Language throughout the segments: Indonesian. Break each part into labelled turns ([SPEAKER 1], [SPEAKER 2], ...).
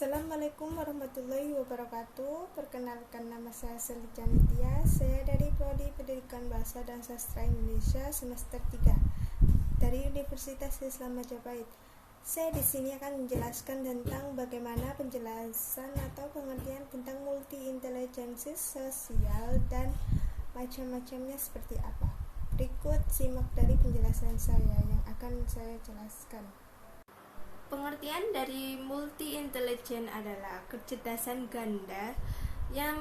[SPEAKER 1] Assalamualaikum warahmatullahi wabarakatuh. Perkenalkan, nama saya Seli Canitia. Saya dari Prodi Pendidikan Bahasa dan Sastra Indonesia semester 3 dari Universitas Islam Majapahit. Saya di sini akan menjelaskan tentang bagaimana penjelasan atau pengertian tentang multi-intelijensi sosial dan macam-macamnya seperti apa. Berikut simak dari penjelasan saya yang akan saya jelaskan.
[SPEAKER 2] Pengertian dari multi-intelijen adalah kecerdasan ganda yang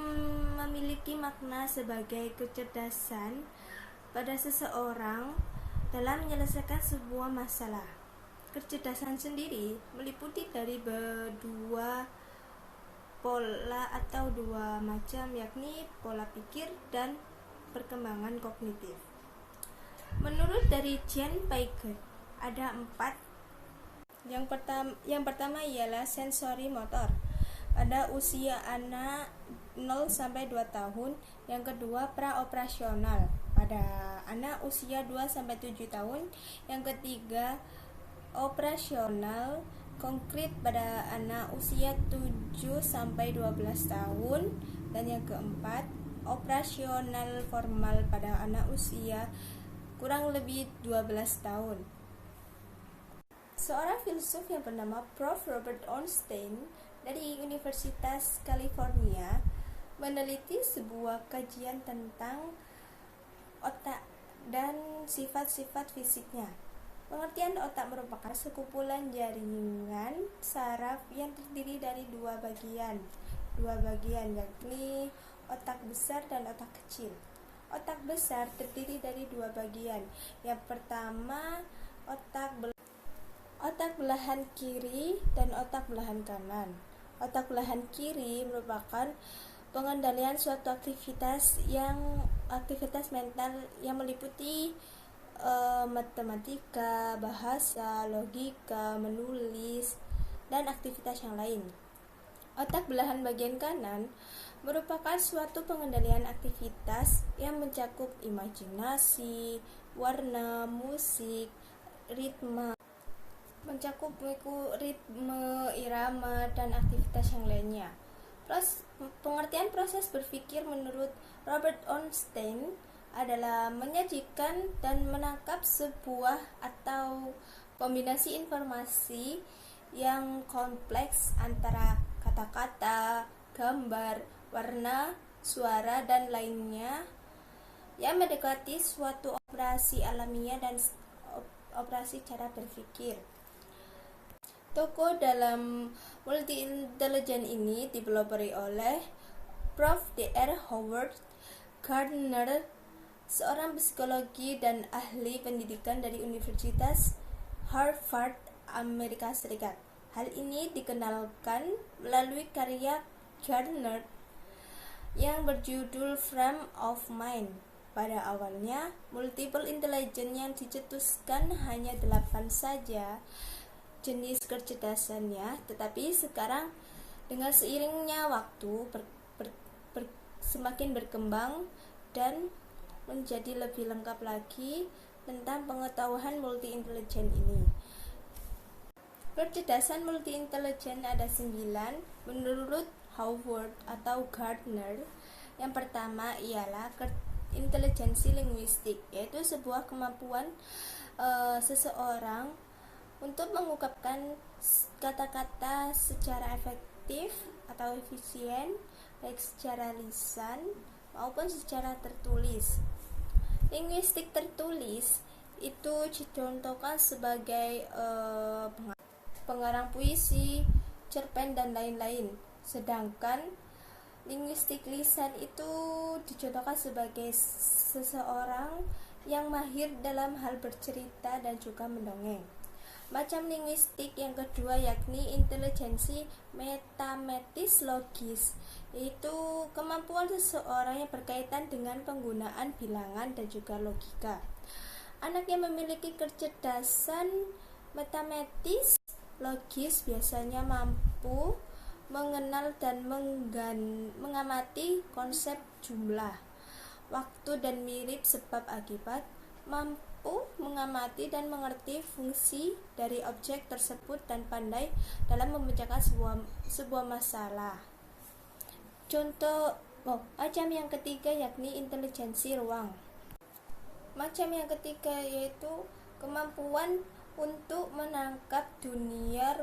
[SPEAKER 2] memiliki makna sebagai kecerdasan pada seseorang dalam menyelesaikan sebuah masalah. Kecerdasan sendiri meliputi dari dua pola atau dua macam, yakni pola pikir dan perkembangan kognitif. Menurut dari Jean Piaget, ada 4. Yang pertama ialah sensori motor pada usia anak 0 sampai 2 tahun. Yang kedua praoperasional pada anak usia 2 sampai 7 tahun. Yang ketiga operasional konkret pada anak usia 7 sampai 12 tahun. Dan yang keempat operasional formal pada anak usia kurang lebih 12 tahun. Seorang filsuf yang bernama Prof. Robert Ornstein dari Universitas California meneliti sebuah kajian tentang otak dan sifat-sifat fisiknya. Pengertian otak merupakan sekumpulan jaringan saraf yang terdiri dari dua bagian yakni otak besar dan otak kecil. Otak besar terdiri dari dua bagian. Yang pertama otak belahan kiri dan otak belahan kanan. Otak belahan kiri merupakan pengendalian suatu aktivitas mental yang meliputi matematika, bahasa, logika, menulis, dan aktivitas yang lain. Otak belahan bagian kanan merupakan suatu pengendalian aktivitas yang mencakup imajinasi, warna, musik, ritme, irama, dan aktivitas yang lainnya. Pengertian proses berpikir menurut Robert Ornstein adalah menyajikan dan menangkap sebuah atau kombinasi informasi yang kompleks antara kata-kata, gambar, warna, suara, dan lainnya yang mendekati suatu operasi alamiah dan operasi cara berpikir. Tokoh dalam multi-intelijen ini dipelopori oleh Prof. Dr. Howard Gardner, seorang psikologi dan ahli pendidikan dari Universitas Harvard, Amerika Serikat. Hal ini dikenalkan melalui karya Gardner yang berjudul Frame of Mind. Pada awalnya, multiple intelligence yang dicetuskan hanya 8 saja jenis kecerdasannya, tetapi sekarang dengan seiringnya waktu semakin berkembang dan menjadi lebih lengkap lagi tentang pengetahuan multi-intelijen ini. Kecerdasan multi-intelijen ada 9 menurut Howard atau Gardner. Yang pertama ialah intelijensi linguistik, yaitu sebuah kemampuan seseorang untuk mengungkapkan kata-kata secara efektif atau efisien, baik secara lisan maupun secara tertulis. Linguistik tertulis itu dicontohkan sebagai pengarang puisi, cerpen, dan lain-lain. Sedangkan linguistik lisan itu dicontohkan sebagai seseorang yang mahir dalam hal bercerita dan juga mendongeng. Macam linguistik yang kedua yakni intelijensi matematis logis, yaitu kemampuan seseorang yang berkaitan dengan penggunaan bilangan dan juga logika. Anak yang memiliki kecerdasan matematis logis biasanya mampu mengenal dan mengamati konsep jumlah, waktu, dan mirip sebab akibat, mampu mengamati dan mengerti fungsi dari objek tersebut dan pandai dalam memecahkan sebuah masalah. Contoh macam yang ketiga yakni intelijensi ruang. Macam yang ketiga yaitu kemampuan untuk menangkap dunia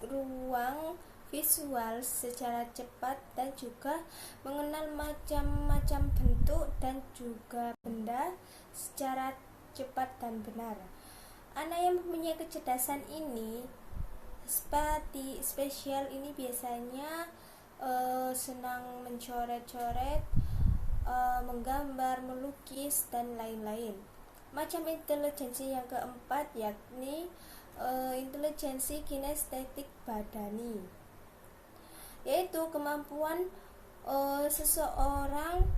[SPEAKER 2] ruang visual secara cepat dan juga mengenal macam-macam bentuk dan juga benda secara cepat dan benar. Anak yang mempunyai kecerdasan ini spesial ini biasanya senang mencoret-coret, menggambar, melukis dan lain-lain. Macam intelijensi yang keempat yakni intelijensi kinestetik badani, yaitu kemampuan seseorang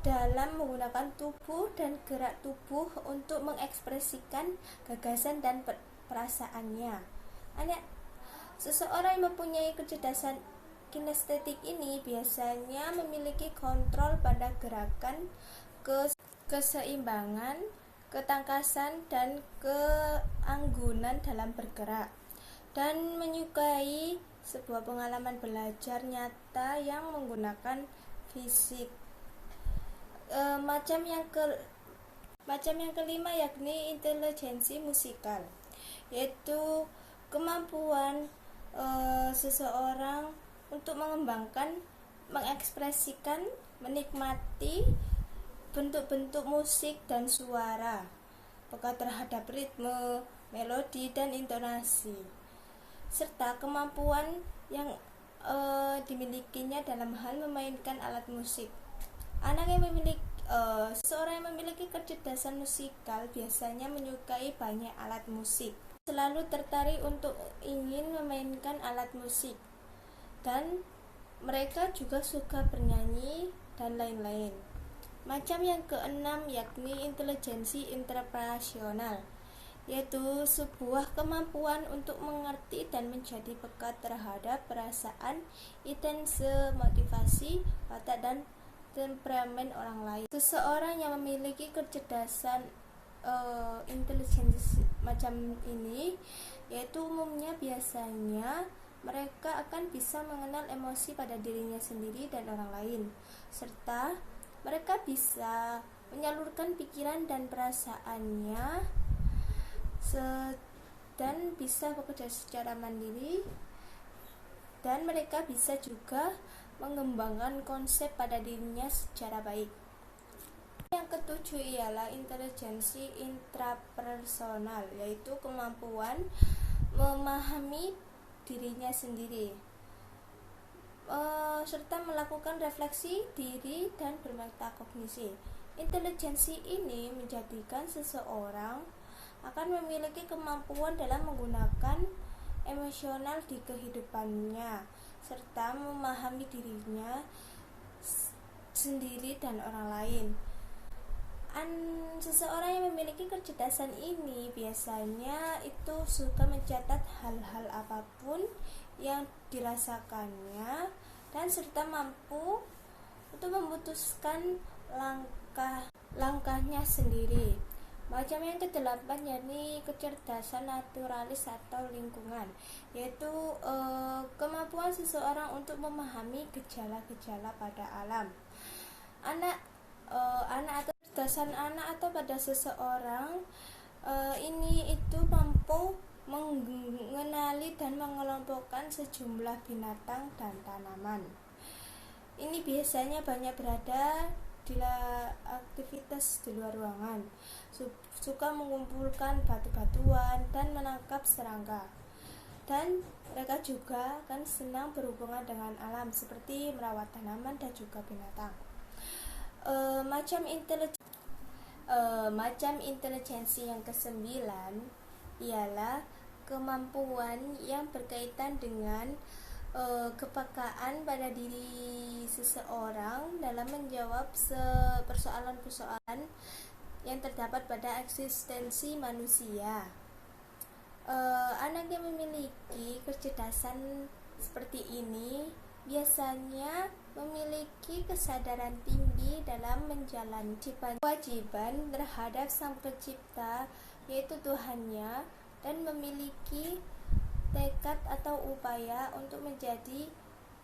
[SPEAKER 2] dalam menggunakan tubuh dan gerak tubuh untuk mengekspresikan gagasan dan perasaannya. Seseorang yang mempunyai kecerdasan kinestetik ini biasanya memiliki kontrol pada gerakan, keseimbangan, ketangkasan, dan keanggunan dalam bergerak, dan menyukai sebuah pengalaman belajar nyata yang menggunakan fisik. Macam yang kelima yakni intelijensi musikal, yaitu kemampuan seseorang untuk mengembangkan, mengekspresikan, menikmati bentuk-bentuk musik dan suara, peka terhadap ritme, melodi, dan intonasi, serta kemampuan yang dimilikinya dalam hal memainkan alat musik. Seseorang yang memiliki kecerdasan musikal biasanya menyukai banyak alat musik, selalu tertarik untuk ingin memainkan alat musik, dan mereka juga suka bernyanyi dan lain-lain. Macam yang keenam yakni intelijensi interpersonal, yaitu sebuah kemampuan untuk mengerti dan menjadi peka terhadap perasaan, intensi, motivasi, watak, dan temperamen orang lain. Seseorang yang memiliki kecerdasan intelijensi macam ini, yaitu umumnya biasanya mereka akan bisa mengenal emosi pada dirinya sendiri dan orang lain, serta mereka bisa menyalurkan pikiran dan perasaannya dan bisa bekerja secara mandiri, dan mereka bisa juga mengembangkan konsep pada dirinya secara baik. Yang ketujuh ialah intelijensi intrapersonal, yaitu kemampuan memahami dirinya sendiri, serta melakukan refleksi diri dan bermetakognisi. Intelijensi ini menjadikan seseorang akan memiliki kemampuan dalam menggunakan emosional di kehidupannya, serta memahami dirinya sendiri dan orang lain. Seseorang yang memiliki kecerdasan ini biasanya itu suka mencatat hal-hal apapun yang dirasakannya, dan serta mampu untuk memutuskan langkahnya sendiri. Macam yang kedelapan yakni kecerdasan naturalis atau lingkungan, yaitu kemampuan seseorang untuk memahami gejala-gejala pada alam. Anak atau kecerdasan anak atau pada seseorang ini itu mampu mengenali dan mengelompokkan sejumlah binatang dan tanaman. Ini biasanya banyak berada di aktivitas di luar ruangan, suka mengumpulkan batu-batuan dan menangkap serangga, dan mereka juga kan senang berhubungan dengan alam seperti merawat tanaman dan juga binatang. Macam intelijensi yang kesembilan ialah kemampuan yang berkaitan dengan kepekaan pada diri seseorang dalam menjawab persoalan-persoalan yang terdapat pada eksistensi manusia. Anak yang memiliki kecerdasan seperti ini biasanya memiliki kesadaran tinggi dalam menjalani kewajiban terhadap Sang Pencipta, yaitu Tuhannya, dan memiliki tekad atau upaya untuk menjadi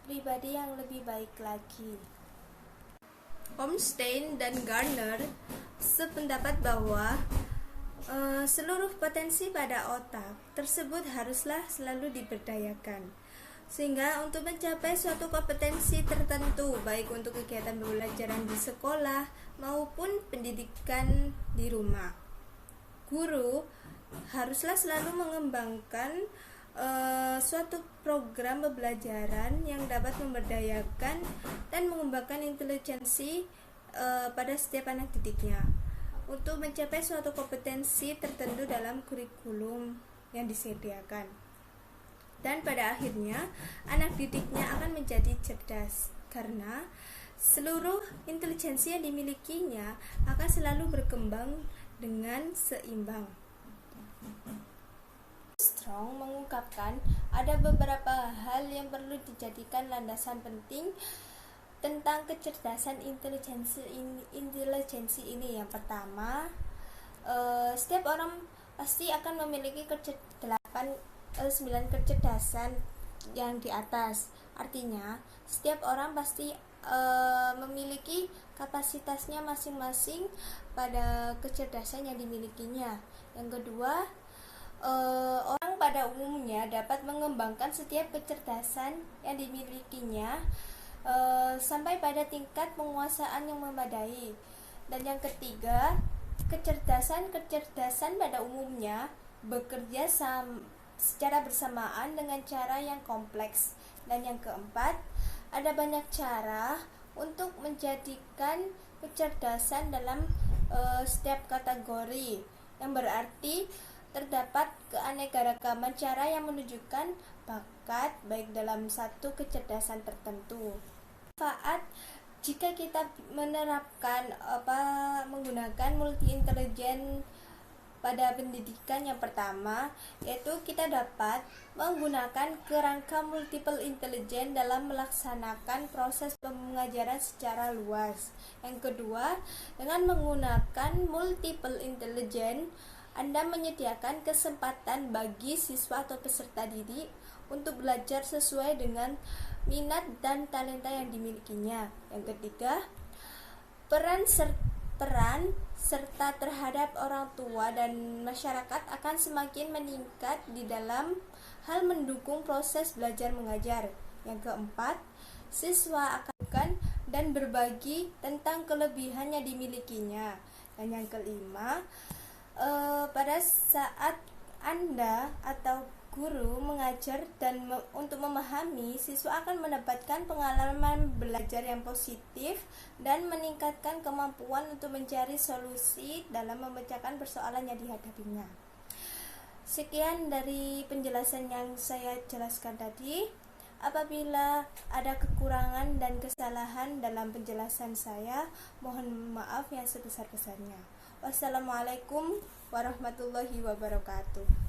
[SPEAKER 2] pribadi yang lebih baik lagi. Ornstein dan Gardner sependapat bahwa seluruh potensi pada otak tersebut haruslah selalu diberdayakan, sehingga untuk mencapai suatu kompetensi tertentu, baik untuk kegiatan pembelajaran di sekolah maupun pendidikan di rumah, guru haruslah selalu mengembangkan suatu program pembelajaran yang dapat memberdayakan dan mengembangkan intelijensi pada setiap anak didiknya untuk mencapai suatu kompetensi tertentu dalam kurikulum yang disediakan. Dan pada akhirnya anak didiknya akan menjadi cerdas karena seluruh intelijensi yang dimilikinya akan selalu berkembang dengan seimbang. Armstrong mengungkapkan ada beberapa hal yang perlu dijadikan landasan penting tentang kecerdasan intelijensi ini. Yang pertama, setiap orang pasti akan memiliki 9 kecerdasan yang di atas. Artinya, setiap orang pasti memiliki kapasitasnya masing-masing pada kecerdasan yang dimilikinya. Yang kedua, orang pada umumnya dapat mengembangkan setiap kecerdasan yang dimilikinya sampai pada tingkat penguasaan yang memadai. Dan yang ketiga, kecerdasan pada umumnya bekerja secara bersamaan dengan cara yang kompleks. Dan yang keempat, ada banyak cara untuk menjadikan kecerdasan dalam setiap kategori, yang berarti terdapat keanekaragaman cara yang menunjukkan bakat baik dalam satu kecerdasan tertentu. Manfaat jika kita menggunakan multi intelijen pada pendidikan, yang pertama yaitu kita dapat menggunakan kerangka multiple intelligence dalam melaksanakan proses pengajaran secara luas. Yang kedua, dengan menggunakan multiple intelligence, Anda menyediakan kesempatan bagi siswa atau peserta didik untuk belajar sesuai dengan minat dan talenta yang dimilikinya. Yang ketiga, peran serta terhadap orang tua dan masyarakat akan semakin meningkat di dalam hal mendukung proses belajar mengajar. Yang keempat, siswa akan dan berbagi tentang kelebihan yang dimilikinya. Dan yang kelima, pada saat Anda atau guru mengajar dan untuk memahami, siswa akan mendapatkan pengalaman belajar yang positif dan meningkatkan kemampuan untuk mencari solusi dalam memecahkan persoalan yang dihadapinya. Sekian dari penjelasan yang saya jelaskan tadi. Apabila ada kekurangan dan kesalahan dalam penjelasan saya, mohon maaf yang sebesar-besarnya. Wassalamualaikum warahmatullahi wabarakatuh.